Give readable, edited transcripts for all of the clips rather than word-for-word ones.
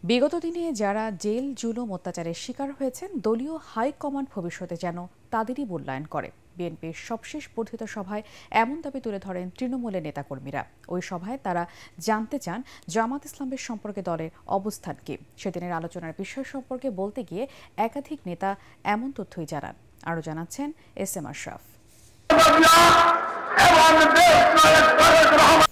বিগত দিনে যারা জেল জুলুম অত্যাচারের শিকার হয়েছেন দলীয় হাইকমান্ড ভবিষ্যতে যেন তাদেরই মূল্যায়ন করে। বিএনপির সবশেষ বর্ধিত সভায় এমন দাবি তুলে ধরেন তৃণমূলের নেতাকর্মীরা। ওই সভায় তারা জানতে চান জামাত ইসলামের সম্পর্কে দলের অবস্থান কি। সেদিনের আলোচনার বিষয় সম্পর্কে বলতে গিয়ে একাধিক নেতা এমন তথ্যই জানান। আরও জানাচ্ছেন এস.এম. আশরাফ।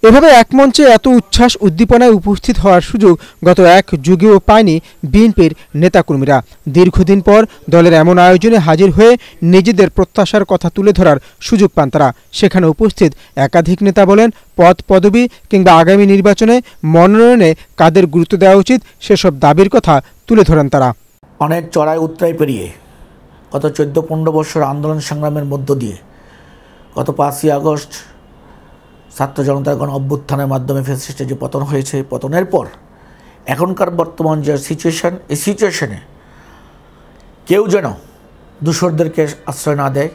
এভাবে এক মঞ্চে এত উচ্ছ্বাস উদ্দীপনায় উপস্থিত হওয়ার সুযোগ গত এক যুগেও পায়নি বিএনপির নেতাকর্মীরা। দীর্ঘদিন পর দলের এমন আয়োজনে হাজির হয়ে নিজেদের প্রত্যাশার কথা তুলে ধরার সুযোগ পান তারা। সেখানে উপস্থিত একাধিক নেতা বলেন, পদ পদবি কিংবা আগামী নির্বাচনে মনোনয়নে কাদের গুরুত্ব দেওয়া উচিত সেসব দাবির কথা তুলে ধরেন তারা। অনেক চড়াই উতরাই পেরিয়ে গত 14-15 বছর আন্দোলন সংগ্রামের মধ্য দিয়ে গত 5ই আগস্ট ছাত্র জনতার গণ অভ্যুত্থানের মাধ্যমে ফ্যাসিস্টের যে পতন হয়েছে, পতনের পর এখনকার বর্তমান যে সিচুয়েশন, এই সিচুয়েশনে কেউ যেন দূষরদেরকে আশ্রয় না দেয়,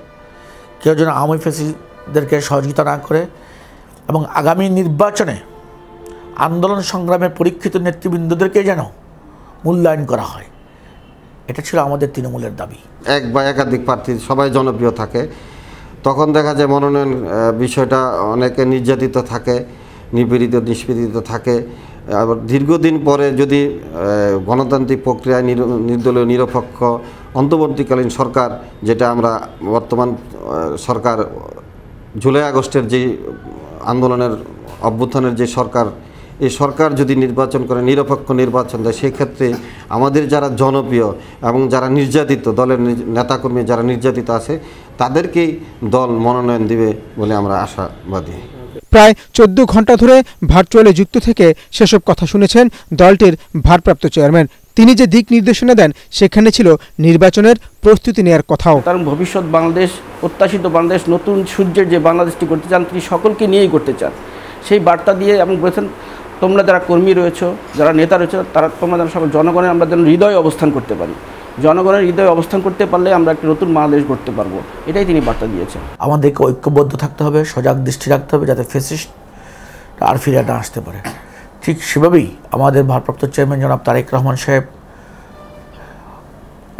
কেউ যেন আওয়ামী ফ্যাসিস্টদেরকে সহযোগিতা না করে এবং আগামী নির্বাচনে আন্দোলন সংগ্রামের পরীক্ষিত নেতৃবৃন্দদেরকে যেন মূল্যায়ন করা হয়। এটা ছিল আমাদের তৃণমূলের দাবি। এক বা একাধিক প্রার্থী সবাই জনপ্রিয় থাকে, তখন দেখা যায় মনোনয়ন বিষয়টা অনেকে নির্যাতিত থাকে, নিপীড়িত নিষ্পীড়িত থাকে। আবার দীর্ঘদিন পরে যদি গণতান্ত্রিক প্রক্রিয়ায় নির্দলীয় নিরপেক্ষ অন্তর্বর্তীকালীন সরকার, যেটা আমরা বর্তমান সরকার জুলাই আগস্টের যে আন্দোলনের অভ্যুত্থানের যে সরকার, এই সরকার যদি নির্বাচন করে, নিরপেক্ষ নির্বাচন দেয়, সেক্ষেত্রে আমাদের যারা জনপ্রিয় এবং যারা নির্যাতিত, দলের নেতাকর্মী যারা নির্যাতিত আছে, তাদেরকেই দল মনোনয়ন দিবে বলে আমরা আশাবাদী। প্রায় 14 ঘন্টা ধরে ভার্চুয়ালে যুক্ত থেকে সেসব কথা শুনেছেন দলটির ভারপ্রাপ্ত চেয়ারম্যান। তিনি যে দিক নির্দেশনা দেন সেখানে ছিল নির্বাচনের প্রস্তুতি নেওয়ার কথাও। কারণ ভবিষ্যৎ বাংলাদেশ, প্রত্যাশিত বাংলাদেশ, নতুন সূর্যের যে বাংলাদেশটি করতে চান তিনি সকলকে নিয়েই করতে চান। সেই বার্তা দিয়ে এবং বলেছেন, তোমরা যারা কর্মী রয়েছো, যারা নেতা রয়েছে, তোমরা যেন সকল জনগণের আমরা যেন হৃদয়ে অবস্থান করতে পারি। জনগণের হৃদয়ে অবস্থান করতে পারলে আমরা একটা নতুন বাংলাদেশ গড়তে পারবো। এটাই তিনি বার্তা দিয়েছেন। আমাদেরকে ঐক্যবদ্ধ থাকতে হবে, সজাগ দৃষ্টি রাখতে হবে, যাতে ফ্যাসিস্ট আর ফিরে না আসতে পারে। ঠিক সেভাবেই আমাদের ভারপ্রাপ্ত চেয়ারম্যান জনাব তারেক রহমান সাহেব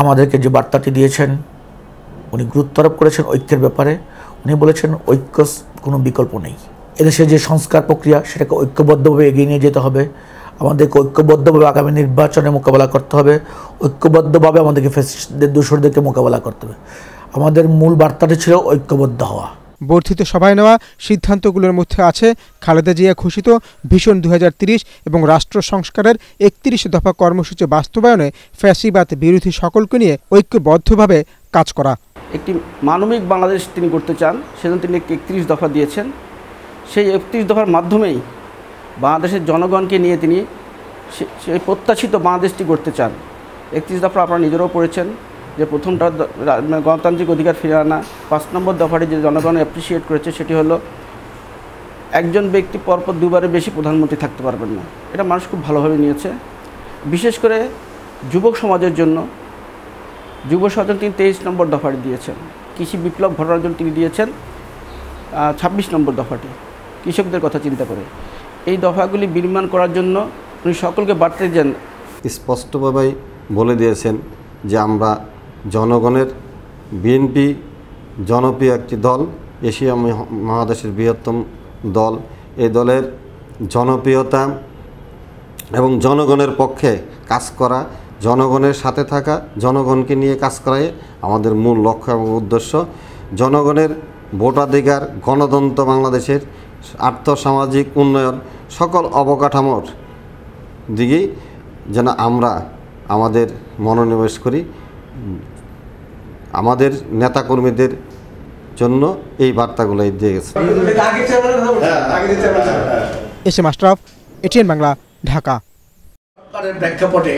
আমাদেরকে যে বার্তাটি দিয়েছেন, উনি গুরুত্ব আরোপ করেছেন ঐক্যের ব্যাপারে। উনি বলেছেন ঐক্য কোনো বিকল্প নেই। এদেশে যে সংস্কার প্রক্রিয়া, সেটাকে ঐক্যবদ্ধভাবে এগিয়ে নিয়ে যেতে হবে। আমাদেরকে ঐক্যবদ্ধভাবে আগামী নির্বাচনে মোকাবেলা করতে হবে। ঐক্যবদ্ধভাবে আমাদেরকে ফ্যাসিস্টদের দূষরদেরকে মোকাবেলা করতে হবে। আমাদের মূল বার্তাটি ছিল ঐক্যবদ্ধ হওয়া। বর্ধিত সভায় নেওয়া সিদ্ধান্তগুলোর মধ্যে আছে খালেদা জিয়া ঘোষিত ভিশন 2030 এবং রাষ্ট্র সংস্কারের 31 দফা কর্মসূচি বাস্তবায়নে ফ্যাসিবাদ বিরোধী সকলকে নিয়ে ঐক্যবদ্ধভাবে কাজ করা। একটি মানবিক বাংলাদেশ তিনি করতে চান, সেজন্য তিনি একটি 31 দফা দিয়েছেন। সেই 31 দফার মাধ্যমেই বাংলাদেশের জনগণকে নিয়ে তিনি সেই প্রত্যাশিত বাংলাদেশটি করতে চান। 31 দফা আপনারা নিজেরাও পড়েছেন যে প্রথমটা গণতান্ত্রিক অধিকার ফিরে আনা। 5 নম্বর দফাটি যে জনগণ অ্যাপ্রিসিয়েট করেছে সেটি হলো একজন ব্যক্তি পরপর দুবারের বেশি প্রধানমন্ত্রী থাকতে পারবেন না। এটা মানুষ খুব ভালোভাবে নিয়েছে। বিশেষ করে যুবক সমাজের জন্য তিনি 23 নম্বর দফাটি দিয়েছেন। কৃষি বিপ্লব ঘটানোর জন্য তিনি দিয়েছেন 26 নম্বর দফাটি, কৃষকদের কথা চিন্তা করে। এই দফাগুলি বিনির্মাণ করার জন্য উনি সকলকে বার্তা দেন। স্পষ্টভাবেই বলে দিয়েছেন যে আমরা জনগণের, বিএনপি জনপ্রিয় একটি দল, এশিয়া মহাদেশের বৃহত্তম দল। এই দলের জনপ্রিয়তা এবং জনগণের পক্ষে কাজ করা, জনগণের সাথে থাকা, জনগণকে নিয়ে কাজ করাই আমাদের মূল লক্ষ্য এবং উদ্দেশ্য। জনগণের ভোটাধিকার, গণতন্ত্র, বাংলাদেশের আর্থসামাজিক উন্নয়ন, সকল অবকাঠামোর দিকেই যেন আমরা আমাদের মনোনিবেশ করি। আমাদের নেতাকর্মীদের জন্য এই বার্তাগুলোই দিয়ে গেছে। এস.এম. আশরাফ, এটিএন বাংলা, ঢাকা। প্রেক্ষাপটে